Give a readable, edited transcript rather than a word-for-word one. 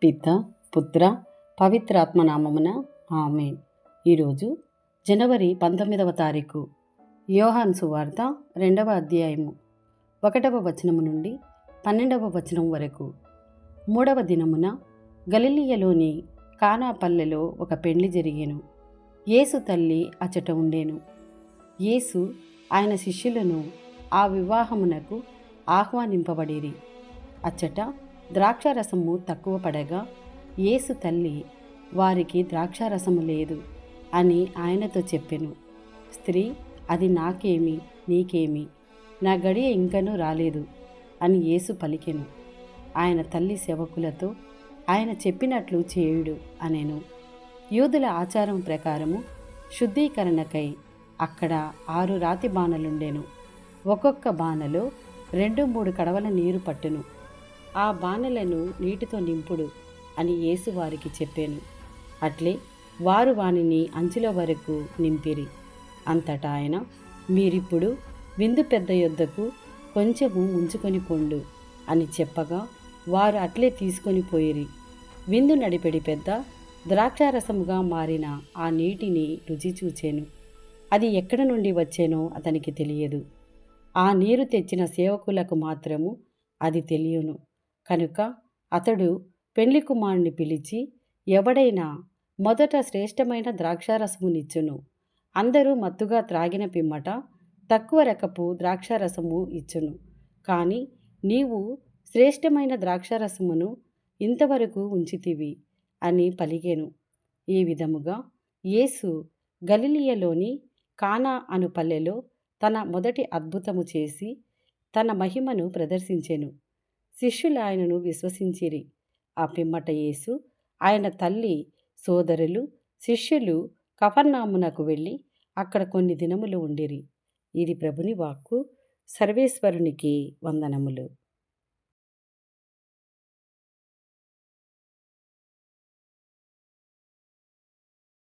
పిత పుత్ర పవిత్రాత్మనామమున ఆమేన్. ఈరోజు జనవరి 19వ తారీఖు. యోహాను సువార్త 2వ అధ్యాయము 1వ వచనము నుండి 12వ వచనం వరకు. 3వ దినమున గలిలయలోని కానా పల్లెలో ఒక పెండ్లి జరిగెను. యేసు తల్లి అచట ఉండెను. యేసు ఆయన శిష్యులను ఆ వివాహమునకు ఆహ్వానింపబడిరి. అచ్చట ద్రాక్షారసము తక్కువ పడగా యేసు తల్లి వారికి ద్రాక్షారసము లేదు అని ఆయనతో చెప్పెను. స్త్రీ, అది నాకేమి, నీకేమి, నా గడియ ఇంకనూ రాలేదు అని యేసు పలికెను. ఆయన తల్లి సేవకులతో, ఆయన చెప్పినట్లు చేయుడు అనెను. యూదుల ఆచారం ప్రకారము శుద్ధీకరణకై అక్కడ 6 రాతి బాణలుండెను. ఒక్కొక్క బాణలో 2-3 కడవల నీరు పట్టును. ఆ బాణలను నీటితో నింపుడు అని యేసు వారికి చెప్పాను. అట్లే వారు వానిని అంచుల వరకు నింపిరి. అంతటా ఆయన, మీరిప్పుడు విందు పెద్ద యొద్దకు కొంచెము ముంచుకొని పొండు అని చెప్పగా వారు అట్లే తీసుకొని పోయిరి. విందు నడిపెడి పెద్ద ద్రాక్షారసముగా మారిన ఆ నీటిని రుచి చూచెను. అది ఎక్కడ నుండి వచ్చేనో అతనికి తెలియదు. ఆ నీరు తెచ్చిన సేవకులకు మాత్రము అది తెలియను. కనుక అతడు పెండ్లి కుమారుని పిలిచి, ఎవడైనా మొదట శ్రేష్టమైన ద్రాక్షారసమునిచ్చును. అందరూ మత్తుగా త్రాగిన పిమ్మట తక్కువ రకపు ద్రాక్షారసము ఇచ్చును. కానీ నీవు శ్రేష్టమైన ద్రాక్షారసమును ఇంతవరకు ఉంచితివి అని పలికెను. ఈ విధముగా యేసు గలిలయలోని కానా అను పల్లెలో తన మొదటి అద్భుతము చేసి తన మహిమను ప్రదర్శించెను. శిష్యులు ఆయనను విశ్వసించిరి. ఆ పిమ్మట యేసు, ఆయన తల్లి, సోదరులు, శిష్యులు కఫర్నామునకు వెళ్ళి అక్కడ కొన్ని దినములు ఉండిరి. ఇది ప్రభుని వాక్కు. సర్వేశ్వరునికి వందనములు.